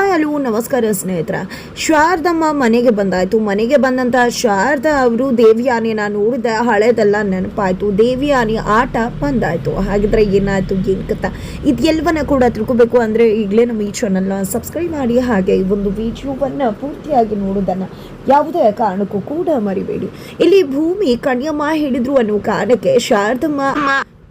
Hello ನಮಸ್ಕಾರ ಸ್ನೇಹಿತರ. ಶಾರದಮ್ಮ ಮನೆಗೆ ಬಂದಾಯಿತು. ಮನೆಗೆ ಬಂದಂತಹ ಶಾರದಾ ಅವರು ದೇವಿಯಾನಿನ ನೋಡಿದ ಹಳೆದೆಲ್ಲ ನೆನಪಾಯಿತು. ದೇವಿಯಾನಿ ಆಟ ಬಂದಾಯಿತು. ಹಾಗಿದ್ರೆ ಏನಾಯಿತು, ಏನು ಕಥೆ, ಇದೆಲ್ಲವನ್ನ ಕೂಡ ತಿಳ್ಕೊಬೇಕು ಅಂದರೆ ಈಗಲೇ ನಮ್ಮ ಈ ಚಾನಲ್ನ ಸಬ್ಸ್ಕ್ರೈಬ್ ಮಾಡಿ, ಹಾಗೆ ಈ ಒಂದು ವಿಡಿಯೋವನ್ನು ಪೂರ್ತಿಯಾಗಿ ನೋಡೋದನ್ನು ಯಾವುದೇ ಕಾರಣಕ್ಕೂ ಕೂಡ ಮರಿಬೇಡಿ. ಇಲ್ಲಿ ಭೂಮಿ ಕಣ್ಯಮ್ಮ ಹೇಳಿದ್ರು ಅನ್ನೋ ಕಾರಣಕ್ಕೆ ಶಾರದಮ್ಮ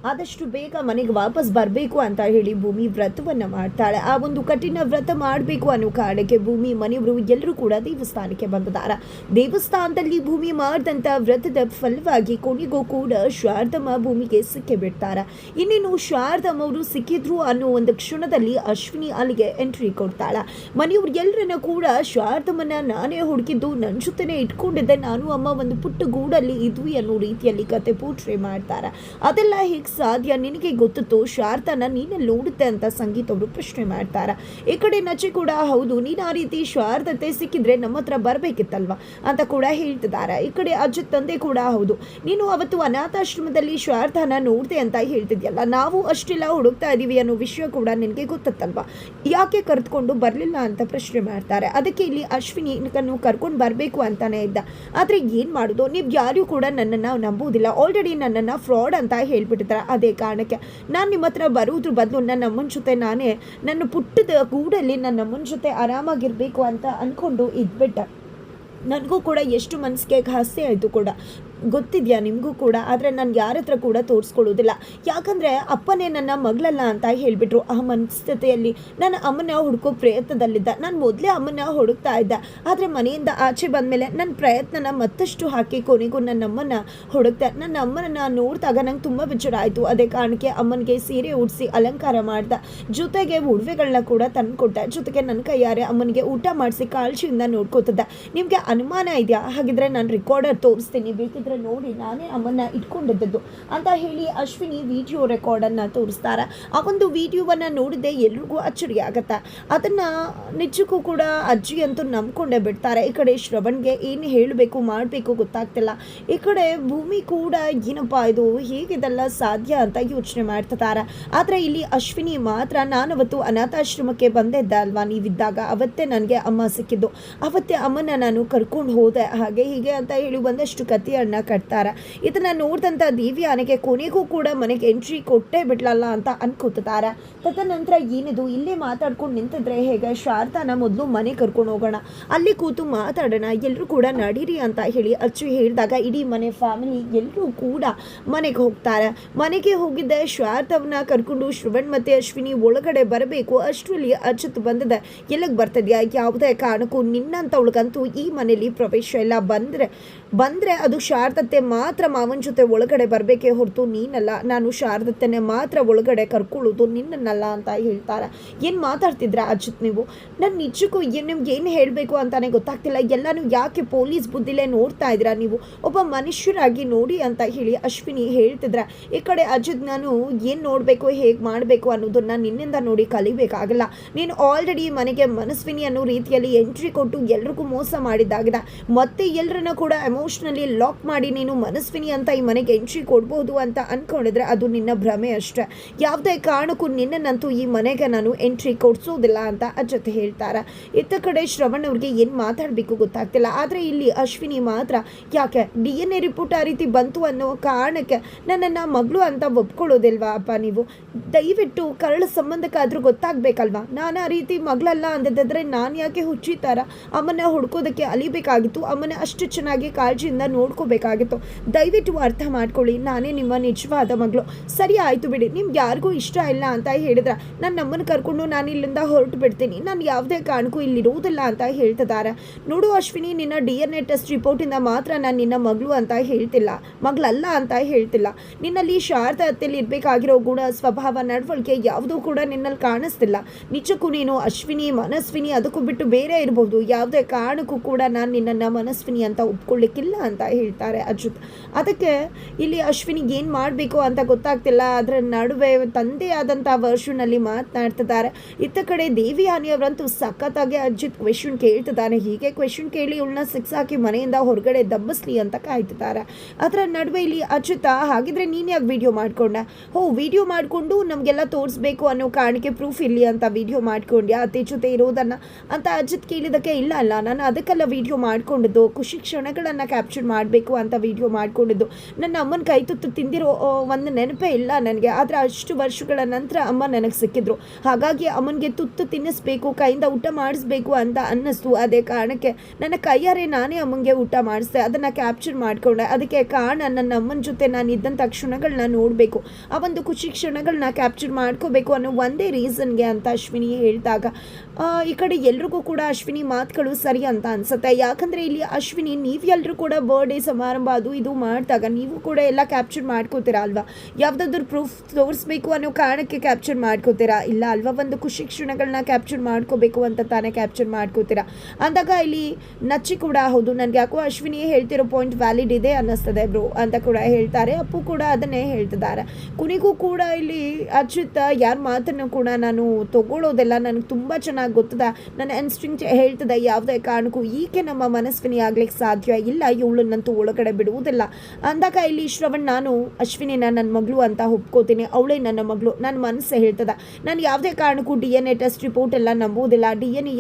ಆದಷ್ಟು ಬೇಗ ಮನೆಗೆ ವಾಪಸ್ ಬರಬೇಕು ಅಂತ ಹೇಳಿ ಭೂಮಿ ವ್ರತವನ್ನ ಮಾಡ್ತಾಳೆ. ಆ ಒಂದು ಕಠಿಣ ವ್ರತ ಮಾಡಬೇಕು ಅನ್ನೋ ಕಾರಣಕ್ಕೆ ಭೂಮಿ ಮನೆಯವರು ಎಲ್ಲರೂ ಕೂಡ ದೇವಸ್ಥಾನಕ್ಕೆ ಬಂದಿದ್ದಾರೆ. ದೇವಸ್ಥಾನದಲ್ಲಿ ಭೂಮಿ ಮಾಡಿದಂಥ ವ್ರತದ ಫಲವಾಗಿ ಕೊನೆಗೂ ಕೂಡ ಶಾರದಮ್ಮ ಭೂಮಿಗೆ ಸಿಕ್ಕಿ ಬಿಡ್ತಾರೆ. ಇನ್ನೇನು ಶಾರದಮ್ಮ ಅವರು ಸಿಕ್ಕಿದ್ರು ಅನ್ನೋ ಒಂದು ಕ್ಷಣದಲ್ಲಿ ಅಶ್ವಿನಿ ಅಲ್ಲಿಗೆ ಎಂಟ್ರಿ ಕೊಡ್ತಾಳೆ. ಮನೆಯವ್ರು ಎಲ್ಲರನ್ನ ಕೂಡ ಶಾರದಮ್ಮನ ನಾನೇ ಹುಡುಕಿದ್ದು, ನನ್ನ ಜೊತೆನೆ ಇಟ್ಕೊಂಡಿದ್ದೆ, ನಾನು ಅಮ್ಮ ಒಂದು ಪುಟ್ಟ ಗೂಡಲ್ಲಿ ಇದ್ವಿ ಅನ್ನೋ ರೀತಿಯಲ್ಲಿ ಕತೆ ಪೋಟ್ರೆ ಮಾಡ್ತಾರೆ. ಅದೆಲ್ಲ ಹೇಗೆ ಸಾಧ್ಯ, ನಿನಗೆ ಗೊತ್ತಿತ್ತು ಶಾರದಾನ ನೀನೇ ನೋಡುತ್ತೆ ಅಂತ ಸಂಗೀತ ಅವರು ಪ್ರಶ್ನೆ ಮಾಡ್ತಾರ. ಈ ಕಡೆ ನಚೆ ಕೂಡ ಹೌದು, ನೀನು ಆ ರೀತಿ ಶಾರದತೆ ಸಿಕ್ಕಿದ್ರೆ ನಮ್ಮ ಹತ್ರ ಬರಬೇಕಿತ್ತಲ್ವಾ ಅಂತ ಕೂಡ ಹೇಳ್ತಿದ್ದಾರೆ. ಈ ಕಡೆ ಅಜಿತ್ ತಂದೆ ಕೂಡ ಹೌದು, ನೀನು ಅವತ್ತು ಅನಾಥಾಶ್ರಮದಲ್ಲಿ ಶಾರದಾನ ನೋಡ್ದೆ ಅಂತ ಹೇಳ್ತಿದ್ಯಲ್ಲ, ನಾವು ಅಷ್ಟೆಲ್ಲ ಹುಡುಕ್ತಾ ಇದೀವಿ ಅನ್ನೋ ವಿಷಯ ಕೂಡ ನಿನಗೆ ಗೊತ್ತಲ್ವಾ, ಯಾಕೆ ಕರೆದುಕೊಂಡು ಬರಲಿಲ್ಲ ಅಂತ ಪ್ರಶ್ನೆ ಮಾಡ್ತಾರೆ. ಅದಕ್ಕೆ ಇಲ್ಲಿ ಅಶ್ವಿನಿ ಕರ್ಕೊಂಡು ಬರಬೇಕು ಅಂತಾನೆ ಇದ್ದ, ಆದರೆ ಏನು ಮಾಡೋದು, ನೀವು ಯಾರು ಕೂಡ ನನ್ನನ್ನು ನಂಬುವುದಿಲ್ಲ, ಆಲ್ರೆಡಿ ನನ್ನನ್ನು ಫ್ರಾಡ್ ಅಂತ ಹೇಳ್ಬಿಟ್ಟಿದ್ದಾರೆ. ಅದೇ ಕಾರಣಕ್ಕೆ ನಾನು ನಿಮ್ಮ ಹತ್ರ ಬರುವುದ್ರ ಬದಲು ನನ್ನ ಅಮ್ಮನ ಜೊತೆ ನಾನೇ ನನ್ನ ಪುಟ್ಟದ ಗೂಡಲ್ಲಿ ನನ್ನ ಅಮ್ಮನ ಜೊತೆ ಆರಾಮಾಗಿರ್ಬೇಕು ಅಂತ ಅಂದ್ಕೊಂಡು ಇದ್ಬಿಟ್ಟೆ. ನನಗೂ ಕೂಡ ಎಷ್ಟು ಮನಸ್ಸಿಗೆ ಹಾಸ್ಯ ಆಯಿತು ಕೂಡ, ಗೊತ್ತಿದೆಯಾ ನಿಮಗೂ ಕೂಡ. ಆದರೆ ನಾನು ಯಾರ ಹತ್ರ ಕೂಡ ತೋರಿಸ್ಕೊಳ್ಳೋದಿಲ್ಲ, ಯಾಕಂದರೆ ಅಪ್ಪನೇ ನನ್ನ ಮಗಳಲ್ಲ ಅಂತ ಹೇಳಿಬಿಟ್ರು. ಆ ಮನಸ್ಥಿತಿಯಲ್ಲಿ ನನ್ನ ಅಮ್ಮನ ಹುಡುಕೋ ಪ್ರಯತ್ನದಲ್ಲಿದ್ದ. ನಾನು ಮೊದಲೇ ಅಮ್ಮನ ಹುಡುಕ್ತಾ ಇದ್ದೆ, ಆದರೆ ಮನೆಯಿಂದ ಆಚೆ ಬಂದಮೇಲೆ ನನ್ನ ಪ್ರಯತ್ನನ ಮತ್ತಷ್ಟು ಹಾಕಿ ಕೊನೆಗೂ ನನ್ನ ಅಮ್ಮನ ಹುಡುಕ್ತೆ. ನನ್ನ ಅಮ್ಮನ ನೋಡಿದಾಗ ನಂಗೆ ತುಂಬ ವಿಚಾರ ಆಯಿತು. ಅದೇ ಕಾರಣಕ್ಕೆ ಅಮ್ಮನಿಗೆ ಸೀರೆ ಉಡಿಸಿ ಅಲಂಕಾರ ಮಾಡ್ದೆ, ಜೊತೆಗೆ ಉಡುವೆಗಳನ್ನ ಕೂಡ ತಂದುಕೊಟ್ಟೆ, ಜೊತೆಗೆ ನನ್ನ ಕೈಯಾರೆ ಅಮ್ಮನಿಗೆ ಊಟ ಮಾಡಿಸಿ ಕಾಳಜಿಯಿಂದ ನೋಡ್ಕೋತಿದ್ದೆ. ನಿಮಗೆ ಅನುಮಾನ ಇದೆಯಾ? ಹಾಗಿದ್ರೆ ನಾನು ರೆಕಾರ್ಡರ್ ತೋರಿಸ್ತೀನಿ, ಬೇಕಿದ್ರೆ ನೋಡಿ, ನಾನೇ ಅಮ್ಮನ್ನ ಇಟ್ಕೊಂಡಿದ್ದದ್ದು ಅಂತ ಹೇಳಿ ಅಶ್ವಿನಿ ವಿಡಿಯೋ ರೆಕಾರ್ಡನ್ನು ತೋರಿಸ್ತಾರೆ. ಆ ಒಂದು ವಿಡಿಯೋವನ್ನು ನೋಡಿದ್ದೆ ಎಲ್ರಿಗೂ ಅಚ್ಚರಿ ಆಗತ್ತೆ. ಅದನ್ನು ನಿಜಕ್ಕೂ ಕೂಡ ಅಜ್ಜಿ ಅಂತೂ ನಂಬ್ಕೊಂಡೇ ಬಿಡ್ತಾರೆ. ಈ ಕಡೆ ಶ್ರವಣ್ಗೆ ಏನು ಹೇಳಬೇಕು ಮಾಡಬೇಕು ಗೊತ್ತಾಗ್ತಿಲ್ಲ. ಈ ಕಡೆ ಭೂಮಿ ಕೂಡ ಏನಪ್ಪ ಇದು, ಹೇಗಿದೆಲ್ಲ ಸಾಧ್ಯ ಅಂತ ಯೋಚನೆ ಮಾಡ್ತಿದ್ದಾರೆ. ಆದರೆ ಇಲ್ಲಿ ಅಶ್ವಿನಿ ಮಾತ್ರ, ನಾನವತ್ತು ಅನಾಥಾಶ್ರಮಕ್ಕೆ ಬಂದಿದ್ದೆ ಅಲ್ವಾ ನೀವಿದ್ದಾಗ, ಅವತ್ತೇ ನನಗೆ ಅಮ್ಮ ಸಿಕ್ಕಿದ್ದು, ಅವತ್ತೇ ಅಮ್ಮನ ನಾನು ಕರ್ಕೊಂಡು ಹೋದೆ, ಹಾಗೆ ಹೀಗೆ ಅಂತ ಹೇಳಿ ಒಂದಷ್ಟು ಕಥೆಯನ್ನು ಕಟ್ತಾರೆ. ಇದನ್ನ ನೋಡಿದಂಥ ದೇವಿಯಾನಿಗೆ ಕೊನೆಗೂ ಕೂಡ ಮನೆಗೆ ಎಂಟ್ರಿ ಕೊಟ್ಟೇ ಬಿಡ್ಲಲ್ಲ ಅಂತ ಅನ್ಕೋತಾರೆ. ತದನಂತರ ಏನಿದು ಇಲ್ಲೇ ಮಾತಾಡ್ಕೊಂಡು ನಿಂತಿದ್ರೆ ಹೇಗೆ, ಶಾರದಾನ ಮೊದಲು ಮನೆ ಕರ್ಕೊಂಡು ಹೋಗೋಣ, ಅಲ್ಲಿ ಕೂತು ಮಾತಾಡೋಣ, ಎಲ್ಲರೂ ಕೂಡ ನಡೀರಿ ಅಂತ ಹೇಳಿ ಅಚ್ಚು ಹೇಳಿದಾಗ ಇಡೀ ಮನೆ ಫ್ಯಾಮಿಲಿ ಎಲ್ಲರೂ ಕೂಡ ಮನೆಗೆ ಹೋಗ್ತಾರೆ. ಮನೆಗೆ ಹೋಗಿದ್ದೆ ಶಾರದವನ್ನ ಕರ್ಕೊಂಡು ಶ್ರವಣ್ ಮತ್ತು ಅಶ್ವಿನಿ ಒಳಗಡೆ ಬರಬೇಕು. ಅಷ್ಟರಲ್ಲಿ ಅಚ್ಯುತ್ ಬಂದಿದೆ. ಎಲ್ಲಿಗೆ ಬರ್ತಿದ್ಯಾ, ಯಾವುದೇ ಕಾರಣಕ್ಕೂ ನಿನ್ನಂಥವಳಿಗಂತೂ ಈ ಮನೇಲಿ ಪ್ರವೇಶ ಇಲ್ಲ, ಬಂದರೆ ಅದು ಶಾರದತ್ತೆ ಮಾತ್ರ ಮಾವನ ಜೊತೆ ಒಳಗಡೆ ಬರಬೇಕೇ ಹೊರತು ನೀನಲ್ಲ, ನಾನು ಶಾರದತ್ತೆನೇ ಮಾತ್ರ ಒಳಗಡೆ ಕರ್ಕೊಳ್ಳೋದು, ನಿನ್ನನ್ನಲ್ಲ ಅಂತ ಹೇಳ್ತಾರೆ. ಏನು ಮಾತಾಡ್ತಿದ್ರ ಅಜಿತ್ ನೀವು? ನಾನು ನಿಜಕ್ಕೂ ನಿಮ್ಗೆ ಏನು ಹೇಳಬೇಕು ಅಂತಾನೆ ಗೊತ್ತಾಗ್ತಿಲ್ಲ. ಎಲ್ಲನೂ ಯಾಕೆ ಪೊಲೀಸ್ ಬುದ್ಧಿಲೇ ನೋಡ್ತಾ ಇದ್ದೀರಾ ನೀವು, ಒಬ್ಬ ಮನುಷ್ಯರಾಗಿ ನೋಡಿ ಅಂತ ಹೇಳಿ ಅಶ್ವಿನಿ ಹೇಳ್ತಿದ್ರ. ಈ ಕಡೆ ಅಜಿತ್, ನಾನು ಏನು ನೋಡಬೇಕು ಹೇಗೆ ಮಾಡಬೇಕು ಅನ್ನೋದನ್ನ ನಿನ್ನಿಂದ ನೋಡಿ ಕಲಿಬೇಕಾಗಲ್ಲ. ನೀನು ಆಲ್ರೆಡಿ ಮನೆಗೆ ಮನಸ್ವಿನಿ ಅನ್ನೋ ರೀತಿಯಲ್ಲಿ ಎಂಟ್ರಿ ಕೊಟ್ಟು ಎಲ್ರಿಗೂ ಮೋಸ ಮಾಡಿದ್ದಾಗಿದೆ. ಮತ್ತೆ ಎಲ್ಲರನ್ನ ಕೂಡ ಎಮೋಷ್ನಲಿ ಲಾಕ್ ಮಾಡಿ ನೀನು ಮನಸ್ವಿನಿ ಅಂತ ಈ ಮನೆಗೆ ಎಂಟ್ರಿ ಕೊಡ್ಬೋದು ಅಂತ ಅಂದ್ಕೊಂಡಿದ್ರೆ ಅದು ನಿನ್ನ ಭ್ರಮೆ ಅಷ್ಟೇ. ಯಾವುದೇ ಕಾರಣಕ್ಕೂ ನಿನ್ನನ್ನಂತೂ ಈ ಮನೆಗೆ ನಾನು ಎಂಟ್ರಿ ಕೊಡಿಸೋದಿಲ್ಲ ಅಂತ ಅಜ್ಜತೆ ಹೇಳ್ತಾರೆ. ಇತ್ತ ಕಡೆ ಶ್ರವಣ್ ಅವ್ರಿಗೆ ಏನು ಮಾತಾಡಬೇಕು ಗೊತ್ತಾಗ್ತಿಲ್ಲ. ಆದರೆ ಇಲ್ಲಿ ಅಶ್ವಿನಿ ಮಾತ್ರ, ಯಾಕೆ DNA ರಿಪೋರ್ಟ್ ಆ ರೀತಿ ಬಂತು ಅನ್ನೋ ಕಾರಣಕ್ಕೆ ನನ್ನನ್ನು ಮಗಳು ಅಂತ ಒಪ್ಕೊಳ್ಳೋದಿಲ್ವಾ ಅಪ್ಪ ನೀವು? ದಯವಿಟ್ಟು ಕರಳ ಸಂಬಂಧಕ್ಕಾದರೂ ಗೊತ್ತಾಗಬೇಕಲ್ವಾ, ನಾನು ಆ ರೀತಿ ಮಗಳಲ್ಲ ಅಂದಿದ್ದರೆ ನಾನು ಯಾಕೆ ಹುಚ್ಚಿತಾರ ಅಮ್ಮನ ಹುಡ್ಕೋದಕ್ಕೆ ಅಲಿಬೇಕಾಗಿತ್ತು, ಅಮ್ಮನ ಅಷ್ಟು ಚೆನ್ನಾಗಿ ಕಾಳಜಿಯಿಂದ ನೋಡ್ಕೋಬೇಕಾಗಿತ್ತು. ದಯವಿಟ್ಟು ಅರ್ಥ ಮಾಡ್ಕೊಳ್ಳಿ, ನಾನೇ ನಿಮ್ಮ ನಿಜವಾದ ಮಗಳು. ಸರಿ ಆಯಿತು ಬಿಡಿ, ನಿಮ್ಗೆ ಯಾರಿಗೂ ಇಷ್ಟ ಇಲ್ಲ ಅಂತ ಹೇಳಿದ್ರೆ ನನ್ನ ನಮ್ಮನ್ನು ಕರ್ಕೊಂಡು ನಾನು ಇಲ್ಲಿಂದ ಹೊರಟು ಬಿಡ್ತೀನಿ, ನಾನು ಯಾವುದೇ ಕಾರಣಕ್ಕೂ ಇಲ್ಲಿರೋದಿಲ್ಲ ಅಂತ ಹೇಳ್ತಿದ್ದಾರೆ. ನೋಡು ಅಶ್ವಿನಿ, ನಿನ್ನ DNA ಟೆಸ್ಟ್ ರಿಪೋರ್ಟಿಂದ ಮಾತ್ರ ನಾನು ನಿನ್ನ ಮಗಳು ಅಂತ ಹೇಳ್ತಿಲ್ಲ, ಮಗಳಲ್ಲ ಅಂತ ಹೇಳ್ತಿಲ್ಲ. ನಿನ್ನಲ್ಲಿ ಶಾರದಾ ಅತ್ತೆಯಲ್ಲಿ ಇರಬೇಕಾಗಿರೋ ಗುಣ, ಸ್ವಭಾವ, ನಡವಳಿಕೆ ಯಾವುದೂ ಕೂಡ ನಿನ್ನಲ್ಲಿ ಕಾಣಿಸ್ತಿಲ್ಲ. ನಿಜಕ್ಕೂ ನೀನು ಅಶ್ವಿನಿ, ಮನಸ್ವಿನಿ ಅದಕ್ಕೂ ಬಿಟ್ಟು ಬೇರೆ ಇರಬಹುದು. ಯಾವುದೇ ಕಾರಣಕ್ಕೂ ಕೂಡ ನಾನು ನಿನ್ನನ್ನು ಮನಸ್ವಿನಿ ಅಂತ ಒಪ್ಕೊಳ್ಳಿಕ್ಕಿಲ್ಲ ಅಂತ ಹೇಳ್ತಾರೆ. ಹೇಳ್ತಾರೆ ಅಚ್ಯುತ್. ಅದಕ್ಕೆ ಇಲ್ಲಿ ಅಶ್ವಿನಿಗೆ ಏನು ಮಾಡಬೇಕು ಅಂತ ಗೊತ್ತಾಗ್ತಿಲ್ಲ. ಅದರ ನಡುವೆ ತಂದೆ ಆದಂಥ ವರ್ಷನಲ್ಲಿ ಮಾತನಾಡ್ತಿದ್ದಾರೆ. ಇತ್ತ ಕಡೆ ದೇವಿಯಾನಿ ಅವರಂತೂ ಸಖತ್ತಾಗಿ ಅಚ್ಯುತ್ ಕ್ವೆಶನ್ ಕೇಳ್ತಿದ್ದಾನೆ. ಹೀಗೆ ಕ್ವೆಶನ್ ಕೇಳಿ ಇವಳನ್ನ ಸಿಕ್ಸಾಕಿ ಮನೆಯಿಂದ ಹೊರಗಡೆ ದಬ್ಬಿಸ್ಲಿ ಅಂತ ಕಾಯ್ತಿದ್ದಾರೆ. ಅದರ ನಡುವೆ ಇಲ್ಲಿ ಅಚ್ಯುತ, ಹಾಗಿದ್ರೆ ನೀನು ಯಾಕೆ ವಿಡಿಯೋ ಮಾಡ್ಕೊಂಡೆ? ವಿಡಿಯೋ ಮಾಡಿಕೊಂಡು ನಮಗೆಲ್ಲ ತೋರಿಸ್ಬೇಕು ಅನ್ನೋ ಕಾರಣಕ್ಕೆ ಪ್ರೂಫ್ ಇರಲಿ ಅಂತ ವಿಡಿಯೋ ಮಾಡ್ಕೊಂಡ್ಯಾ ಅತ್ತೆ ಜೊತೆ ಇರೋದನ್ನು ಅಂತ ಅಜಿತ್ ಕೇಳಿದಕ್ಕೆ, ಇಲ್ಲ ನಾನು ಅದಕ್ಕೆಲ್ಲ ವಿಡಿಯೋ ಮಾಡ್ಕೊಂಡಿದ್ದು, ಖುಷಿ ಕ್ಷಣಗಳನ್ನು ಕ್ಯಾಪ್ಚರ್ ಮಾಡಬೇಕು ಅಂತ ವಿಡಿಯೋ ಮಾಡ್ಕೊಂಡಿದ್ದು. ನನ್ನ ಅಮ್ಮನ ಕೈ ತುತ್ತು ತಿಂದಿರೋ ಒಂದು ನೆನಪೇ ಇಲ್ಲ ನನಗೆ. ಆದರೆ ಅಷ್ಟು ವರ್ಷಗಳ ನಂತರ ಅಮ್ಮ ನನಗೆ ಸಿಕ್ಕಿದ್ರು. ಹಾಗಾಗಿ ಅಮ್ಮನಿಗೆ ತುತ್ತು ತಿನ್ನಿಸ್ಬೇಕು, ಕೈಯಿಂದ ಊಟ ಮಾಡಿಸ್ಬೇಕು ಅಂತ ಅನ್ನಿಸ್ತು. ಅದೇ ಕಾರಣಕ್ಕೆ ನನ್ನ ಕೈಯಾರೆ ನಾನೇ ಅಮ್ಮನಿಗೆ ಊಟ ಮಾಡಿಸ್ದೆ. ಅದನ್ನು ಕ್ಯಾಪ್ಚರ್ ಮಾಡಿಕೊಂಡೆ. ಅದಕ್ಕೆ ಕಾರಣ ನನ್ನ ಅಮ್ಮನ ಜೊತೆ ನಾನು ಇದ್ದಂಥ ಕ್ಷಣಗಳನ್ನ ನೋಡಬೇಕು, ಆ ಒಂದು ಖುಷಿ ಕ್ಷಣಗಳನ್ನ ಕ್ಯಾಪ್ಚರ್ ಮಾಡ್ಕೋಬೇಕು ಅನ್ನೋ ಒಂದೇ ರೀಸನ್ಗೆ ಅಂತ ಅಶ್ವಿನಿ ಹೇಳಿದಾಗ ಈ ಕಡೆ ಎಲ್ರಿಗೂ ಕೂಡ ಅಶ್ವಿನಿ ಮಾತುಗಳು ಸರಿ ಅಂತ ಅನ್ಸುತ್ತೆ. ಯಾಕಂದರೆ ಇಲ್ಲಿ ಅಶ್ವಿನಿ, ನೀವೆಲ್ಲರೂ ಕೂಡ ಬರ್ಡೇ ಸಮಾರಂಭ ಅದು ಇದು ಮಾಡಿದಾಗ ನೀವು ಕೂಡ ಎಲ್ಲ ಕ್ಯಾಪ್ಚರ್ ಮಾಡ್ಕೋತೀರಾ ಅಲ್ವಾ? ಯಾವುದಾದ್ರೂ ಪ್ರೂಫ್ ತೋರಿಸ್ಬೇಕು ಅನ್ನೋ ಕಾರಣಕ್ಕೆ ಕ್ಯಾಪ್ಚರ್ ಮಾಡ್ಕೋತೀರಾ? ಇಲ್ಲ ಅಲ್ವಾ? ಒಂದು ಖುಷಿ ಕ್ಷಣಗಳನ್ನ ಕ್ಯಾಪ್ಚರ್ ಮಾಡ್ಕೋಬೇಕು ಅಂತ ತಾನೇ ಕ್ಯಾಪ್ಚರ್ ಮಾಡ್ಕೋತೀರಾ ಅಂದಾಗ ಇಲ್ಲಿ ನಚ್ಚಿ ಕೂಡ, ಹೌದು ನನಗೆ ಯಾಕೋ ಅಶ್ವಿನಿ ಹೇಳ್ತಿರೋ ಪಾಯಿಂಟ್ ವ್ಯಾಲಿಡ್ ಇದೆ ಅನ್ನಿಸ್ತದೆ ಬ್ರೋ ಅಂತ ಕೂಡ ಹೇಳ್ತಾರೆ. ಅಪ್ಪು ಕೂಡ ಅದನ್ನೇ ಹೇಳ್ತಿದ್ದಾರೆ. ಕೊನೆಗೂ ಕೂಡ ಇಲ್ಲಿ ಅಚ್ಯುತ ಯಾರ ಮಾತನ್ನು ಕೂಡ ನಾನು ತಗೊಳ್ಳೋದಿಲ್ಲ, ನನಗೆ ತುಂಬ ಚೆನ್ನಾಗಿ ಗೊತ್ತದ, ನನ್ನ ಇನ್ಸ್ಟಿಂಕ್ಟ್ ಹೇಳ್ತದೆ ಯಾವುದೇ ಕಾರಣಕ್ಕೂ ಈಕೆ ನಮ್ಮ ಮನಸ್ವಿನಿ ಆಗ್ಲಿಕ್ಕೆ ಸಾಧ್ಯ ಇಲ್ಲ, ಇವಳನ್ನಂತೂ ಒಳಗಡೆ ಬಿಡುವುದಿಲ್ಲ ಅಂದಾಗ ಇಲ್ಲಿ ಶ್ರವಣ್, ನಾನು ಅಶ್ವಿನಿನ ನನ್ನ ಮಗಳು ಅಂತ ಒಪ್ಕೋತೀನಿ, ಅವಳೇ ನನ್ನ ಮಗಳು, ನನ್ನ ಮನಸ್ಸು ಹೇಳ್ತದ, ನಾನು ಯಾವುದೇ ಕಾರಣಕ್ಕೂ DNA ಟೆಸ್ಟ್ ರಿಪೋರ್ಟ್ ಎಲ್ಲ ನಂಬೋದಿಲ್ಲ. DNA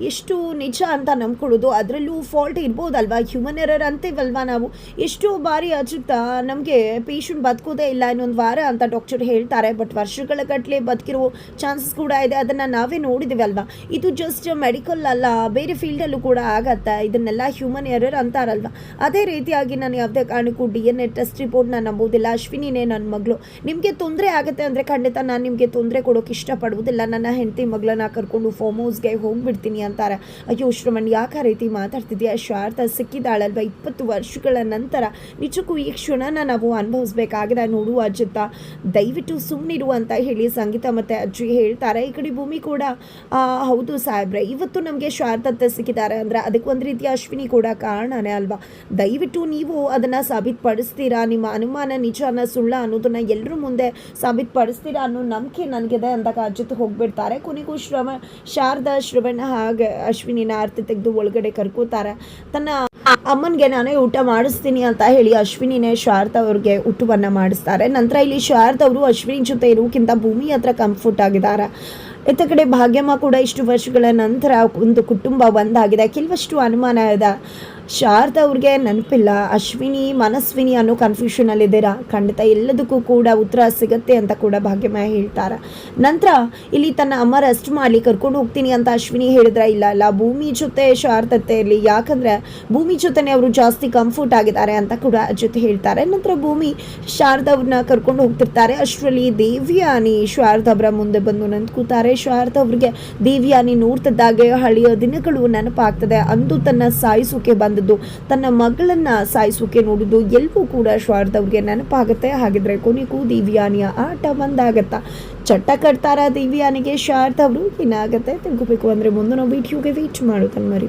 ಎಷ್ಟು ನಿಜ ಅಂತ ನಂಬ್ಕೊಳ್ಳೋದು, ಅದರಲ್ಲೂ ಫಾಲ್ಟ್ ಇರ್ಬೋದಲ್ವಾ, ಹ್ಯೂಮನ್ ಎರರ್ ಅಂತೀವಲ್ವಾ ನಾವು. ಎಷ್ಟೋ ಬಾರಿ ಅಚ್ಯುತ ನಮಗೆ ಪೇಷಂಟ್ ಬದುಕೋದೇ ಇಲ್ಲ ಇನ್ನೊಂದು ವಾರ ಅಂತ ಡಾಕ್ಟರ್ ಹೇಳ್ತಾರೆ, ಬಟ್ ವರ್ಷಗಳ ಗಟ್ಟಲೆ ಬದುಕಿರೋ ಚಾನ್ಸಸ್ ಕೂಡ ಇದೆ, ಅದನ್ನು ನಾವೇ ನೋಡಿದ್ದೀವಿ ಅಲ್ವಾ. ಇದು ಜಸ್ಟ್ ಮೆಡಿಕಲ್ ಅಲ್ಲ, ಬೇರೆ ಫೀಲ್ಡಲ್ಲೂ ಕೂಡ ಆಗತ್ತೆ, ಇದನ್ನೆಲ್ಲ ಹ್ಯೂಮನ್ ಎರರ್ ಅಂತಾರಲ್ವ. ಅದೇ ರೀತಿಯಾಗಿ ನಾನು ಯಾವುದೇ ಕಾರಣಕ್ಕೂ DNA ಟೆಸ್ಟ್ ರಿಪೋರ್ಟ್ನ ನಂಬೋದಿಲ್ಲ. ಅಶ್ವಿನಿನೇ ನನ್ನ ಮಗಳು. ನಿಮಗೆ ತೊಂದರೆ ಆಗುತ್ತೆ ಅಂದರೆ ಖಂಡಿತ ನಾನು ನಿಮಗೆ ತೊಂದರೆ ಕೊಡೋಕೆ ಇಷ್ಟಪಡುವುದಿಲ್ಲ. ನನ್ನ ಹೆಂಡತಿ ಮಗಳನ್ನ ಕರ್ಕೊಂಡು ಫಾರ್ಮ್ ಹೌಸ್ಗೆ ಹೋಗ್ಬಿಡ್ತೀನಿ ಅಂತಾರೆ. ಅಯ್ಯೋ ಶ್ರವಣ್, ಯಾಕೆ ಆ ರೀತಿ ಮಾತಾಡ್ತಿದ್ಯಾ? ಶಾರದಾ ಸಿಕ್ಕಿದಾಳಲ್ವ 20 ವರ್ಷಗಳ ನಂತರ, ನಿಜಕ್ಕೂ ಈ ಕ್ಷಣನ ನಾವು ಅನುಭವಿಸ್ಬೇಕಾಗಿದೆ ನೋಡು ಅಜ್ಜಿತ್ತ, ದಯವಿಟ್ಟು ಸುಮ್ಮನಿರು ಅಂತ ಹೇಳಿ ಸಂಗೀತ ಮತ್ತು ಅಜ್ಜಿ ಹೇಳ್ತಾರೆ. ಈ ಕಡೆ ಭೂಮಿ ಕೂಡ, ಹೌದು ಸಾಹೇಬ್ರೆ, ಇವತ್ತು ನಮಗೆ ಶಾರದತ್ತೆ ಸಿಕ್ಕಿದ್ದಾರೆ ಅಂದರೆ ಅದಕ್ಕೆ ಒಂದು ರೀತಿಯ ಅಶ್ವಿನಿ ಕೂಡ ಕಾರಣನೇ ಅಲ್ವಾ. ದಯವಿಟ್ಟು ನೀವು ಅದನ್ನು ಸಾಬೀತುಪಡಿಸ್ತೀರಾ, ನಿಮ್ಮ ಅನುಮಾನ ನಿಜನ ಸುಳ್ಳ ಅನ್ನೋದನ್ನು ಎಲ್ಲರೂ ಮುಂದೆ ಸಾಬೀತುಪಡಿಸ್ತೀರಾ ಅನ್ನೋ ನಂಬಿಕೆ ನನಗಿದೆ ಅಂದಾಗ ಅಜ್ಜಿತ್ ಹೋಗ್ಬಿಡ್ತಾರೆ. ಕೊನೆಗೂ ಶಾರದಾ ಶ್ರವಣ್ ಹಾಗೆ ಅಶ್ವಿನಿನ ಆರ್ತಿ ತೆಗೆದು ಒಳಗಡೆ ಕರ್ಕೋತಾರೆ. ತನ್ನ ಅಮ್ಮನಿಗೆ ನಾನೇ ಊಟ ಮಾಡಿಸ್ತೀನಿ ಅಂತ ಹೇಳಿ ಅಶ್ವಿನಿನೇ ಶಾರದಾ ಅವ್ರಿಗೆ ಊಟವನ್ನು ಮಾಡಿಸ್ತಾರೆ. ನಂತರ ಇಲ್ಲಿ ಶಾರದಾ ಅವರು ಅಶ್ವಿನಿ ಜೊತೆ ಇರೋಕ್ಕಿಂತ ಭೂಮಿ ಹತ್ರ ಕಂಫರ್ಟ್ ಆಗಿದ್ದಾರೆ. ಇತ್ತ ಕಡೆ ಭಾಗ್ಯಮ್ಮ ಕೂಡ ಇಷ್ಟು ವರ್ಷಗಳ ನಂತರ ಒಂದು ಕುಟುಂಬ ಒಂದಾಗಿದೆ. ಕೆಲವಷ್ಟು ಅನುಮಾನ ಇದೆ. ಶಾರದಾ ಅವ್ರಿಗೆ ನೆನಪಿಲ್ಲ, ಅಶ್ವಿನಿ ಮನಸ್ವಿನಿ ಅನ್ನೋ ಕನ್ಫ್ಯೂಷನಲ್ಲಿದ್ದೀರಾ, ಖಂಡಿತ ಎಲ್ಲದಕ್ಕೂ ಕೂಡ ಉತ್ತರ ಸಿಗುತ್ತೆ ಅಂತ ಕೂಡ ಭಾಗ್ಯಮ್ಮ ಹೇಳ್ತಾರೆ. ನಂತರ ಇಲ್ಲಿ ತನ್ನ ಅಮ್ಮ ರೆಸ್ಟ್ ಮಾಡಿ ಕರ್ಕೊಂಡು ಹೋಗ್ತೀನಿ ಅಂತ ಅಶ್ವಿನಿ ಹೇಳಿದ್ರೆ, ಇಲ್ಲ ಭೂಮಿ ಜೊತೆ ಶಾರದತ್ತೆ ಇರಲಿ, ಯಾಕಂದರೆ ಭೂಮಿ ಜೊತೆನೇ ಅವರು ಜಾಸ್ತಿ ಕಂಫರ್ಟ್ ಆಗಿದ್ದಾರೆ ಅಂತ ಕೂಡ ಜೊತೆ ಹೇಳ್ತಾರೆ. ನಂತರ ಭೂಮಿ ಶಾರದಾ ಅವ್ರನ್ನ ಕರ್ಕೊಂಡು ಹೋಗ್ತಿರ್ತಾರೆ. ಅಷ್ಟರಲ್ಲಿ ದೇವಿಯಾನಿ ಶಾರದಾ ಅವರ ಮುಂದೆ ಬಂದು ನಿಂತ್ಕೋತಾರೆ. ಶಾರದಾ ಅವ್ರಿಗೆ ದೇವಿಯಾನಿ ನೋಡ್ತಿದ್ದಾಗೆ ಹಳೆಯ ದಿನಗಳು ನೆನಪಾಗ್ತದೆ. ಅಂದು ತನ್ನ ಸಾಯಿಸೋಕೆ ಬಂದದ್ದು, ತನ್ನ ಮಗಳನ್ನ ಸಾಯಿಸೋಕೆ ನೋಡಿದ್ದು ಎಲ್ಲವೂ ಕೂಡ ಶಾರದಾ ಅವ್ರಿಗೆ ನೆನಪಾಗುತ್ತೆ. ಹಾಗಿದ್ರೆ ಕೊನೆಗೂ ದೇವಿಯಾನಿಯ ಆಟ ಬಂದಾಗತ್ತಾ? ಚಟ್ಟ ಕಟ್ತಾರ ದೇವಿಯಾನಿಗೆ ಶಾರದಾ ಅವರು? ಏನಾಗುತ್ತೆ ತಿಳ್ಕೋಬೇಕು ಅಂದರೆ ಮುಂದಿನ ವಿಡಿಯೋಗೆ ವೇಟ್ ಮಾಡೋದನ್ನ ಮರಿ.